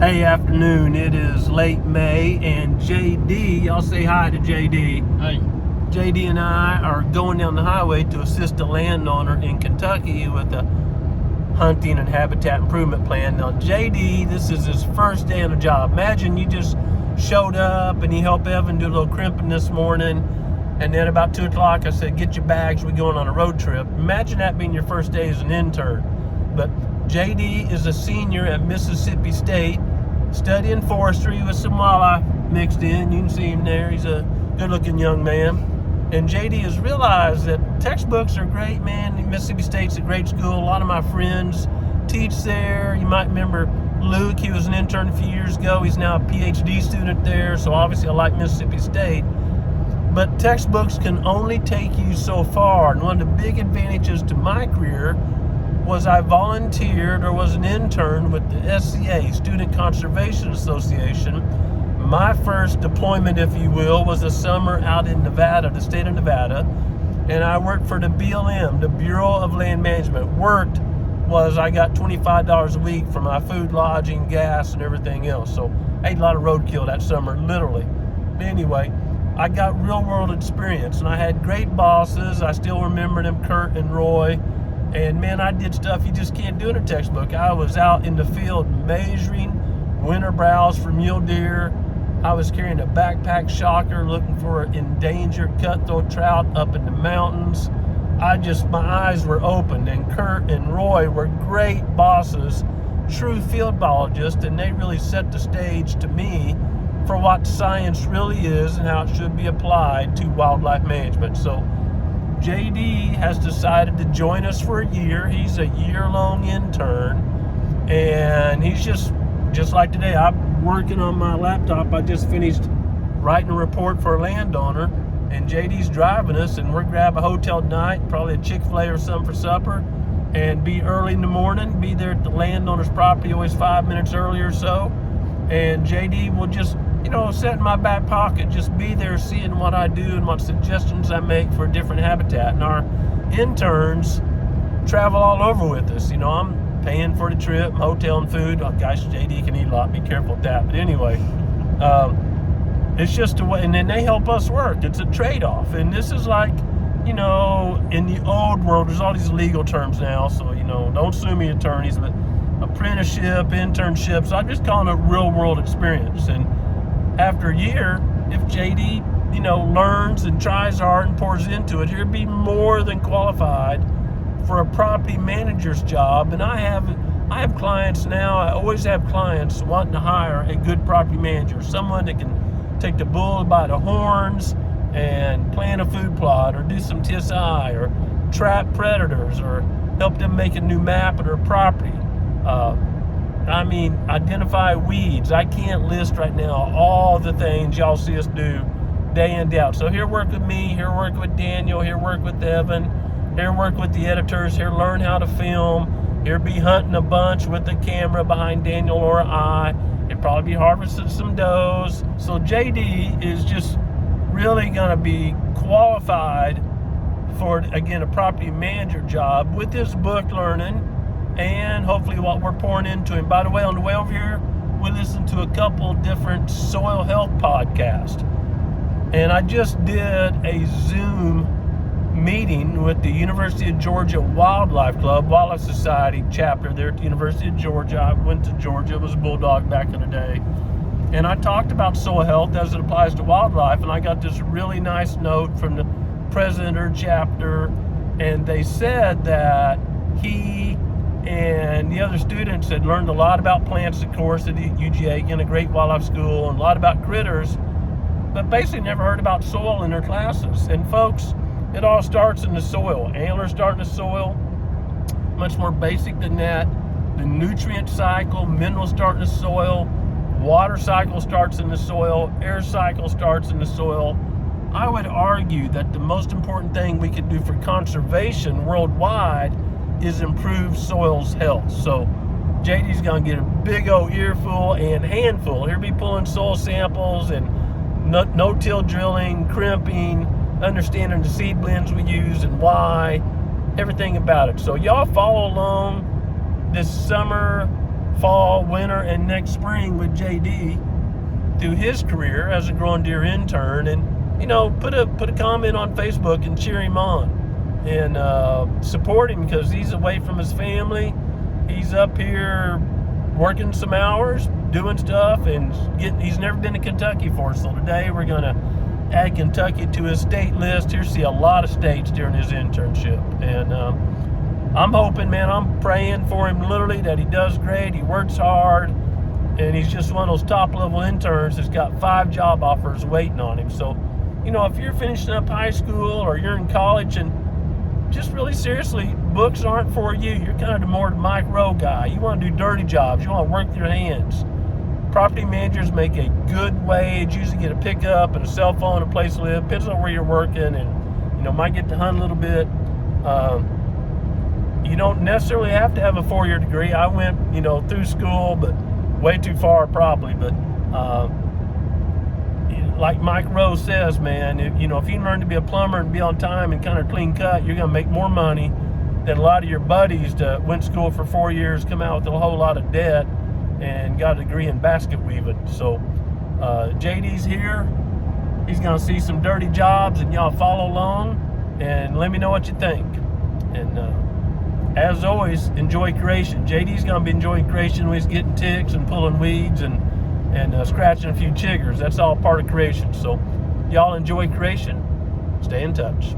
Hey, afternoon. It is late May, and JD, I'll say hi to JD. Hey. JD and I are going down the highway to assist a landowner in Kentucky with a hunting and habitat improvement plan. Now, JD, this is his first day on the job. Imagine you just showed up and he helped Evan do a little crimping this morning, and then about 2 o'clock I said, get your bags, we're going on a road trip. Imagine that being your first day as an intern. But JD is a senior at Mississippi State, studying forestry with some wildlife mixed in. You can see him there. He's a good-looking young man. And JD has realized that textbooks are great, man. Mississippi State's a great school. A lot of my friends teach there. You might remember Luke. He was an intern a few years ago. He's now a PhD student there. So obviously I like Mississippi State. But textbooks can only take you so far. And one of the big advantages to my career was I volunteered or was an intern with the SCA, Student Conservation Association. My first deployment, if you will, was a summer out in Nevada, the state of Nevada, and I worked for the BLM, the Bureau of Land Management. Worked was I got $25 a week for my food, lodging, gas, and everything else. So I ate a lot of roadkill that summer, literally. But anyway, I got real world experience, and I had great bosses. I still remember them, Kurt and Roy. And man, I did stuff you just can't do in a textbook. I was out in the field measuring winter browse for mule deer. I was carrying a backpack shocker looking for endangered cutthroat trout up in the mountains. My eyes were open, and Kurt and Roy were great bosses, true field biologists, and they really set the stage to me for what science really is and how it should be applied to wildlife management. So JD has decided to join us for a year. He's a year-long intern, and he's just like today. I'm working on my laptop. I just finished writing a report for a landowner, and JD's driving us, and we're grab a hotel tonight, probably a Chick-fil-A or something for supper, and be early in the morning, be there at the landowner's property always 5 minutes early or so, and JD will just sit in my back pocket, just be there seeing what I do and what suggestions I make for a different habitat. And our interns travel all over with us. I'm paying for the trip, hotel and food. Oh gosh, JD can eat a lot, be careful with that. But anyway, it's just a way, and then they help us work. It's a trade-off. And this is like, in the old world, there's all these legal terms now, so, don't sue me, attorneys, but apprenticeship, internships, I'm just calling it real world experience. And after a year, if JD, learns and tries hard and pours into it, he'll be more than qualified for a property manager's job. And I have clients now. I always have clients wanting to hire a good property manager, someone that can take the bull by the horns and plant a food plot, or do some TSI, or trap predators, or help them make a new map of their property. Identify weeds. I can't list right now all the things y'all see us do day in, day out. So here work with me, here work with Daniel, here work with Evan, here work with the editors, here learn how to film, here be hunting a bunch with the camera behind Daniel or I. It'd probably be harvesting some does. So JD is just really gonna be qualified for, again, a property manager job with his book learning, and hopefully what we're pouring into him. By the way, on the way over here, we listened to a couple different soil health podcasts. And I just did a Zoom meeting with the University of Georgia Wildlife Club, Wildlife Society chapter there at the University of Georgia. I went to Georgia, was a bulldog back in the day. And I talked about soil health as it applies to wildlife, and I got this really nice note from the president or chapter, and they said that he and the other students had learned a lot about plants, of course, at UGA, again, a great wildlife school, and a lot about critters, but basically never heard about soil in their classes. And folks, it all starts in the soil. Antlers start in the soil, much more basic than that. The nutrient cycle, minerals start in the soil, water cycle starts in the soil, air cycle starts in the soil. I would argue that the most important thing we could do for conservation worldwide is improve soil's health. So JD's gonna get a big old earful and handful. He'll be pulling soil samples and no-till drilling, crimping, understanding the seed blends we use and why, everything about it. So y'all follow along this summer fall, winter, and next spring with JD through his career as a Growing Deer intern. And put a comment on Facebook and cheer him on and support him, because he's away from his family. He's up here working some hours, doing stuff, and he's never been to Kentucky before. So today we're gonna add Kentucky to his state list. He'll see a lot of states during his internship, and I'm hoping, man, I'm praying for him literally that he does great. He works hard, and he's just one of those top level interns that's got 5 job offers waiting on him. So if you're finishing up high school or you're in college, and just really seriously, books aren't for you. You're kind of the more micro guy. You want to do dirty jobs. You want to work with your hands. Property managers make a good wage. Usually get a pickup and a cell phone, a place to live. Depends on where you're working, and might get to hunt a little bit. You don't necessarily have to have a 4-year degree. I went through school, but way too far probably. But like Mike Rose says, man, if you learn to be a plumber and be on time and kind of clean cut, you're going to make more money than a lot of your buddies that went to school for 4 years, come out with a whole lot of debt, and got a degree in basket weaving. So JD's here. He's going to see some dirty jobs, and y'all follow along and let me know what you think. And as always, enjoy creation. JD's going to be enjoying creation when he's getting ticks and pulling weeds and scratching a few chiggers. That's all part of creation. So y'all enjoy creation. Stay in touch.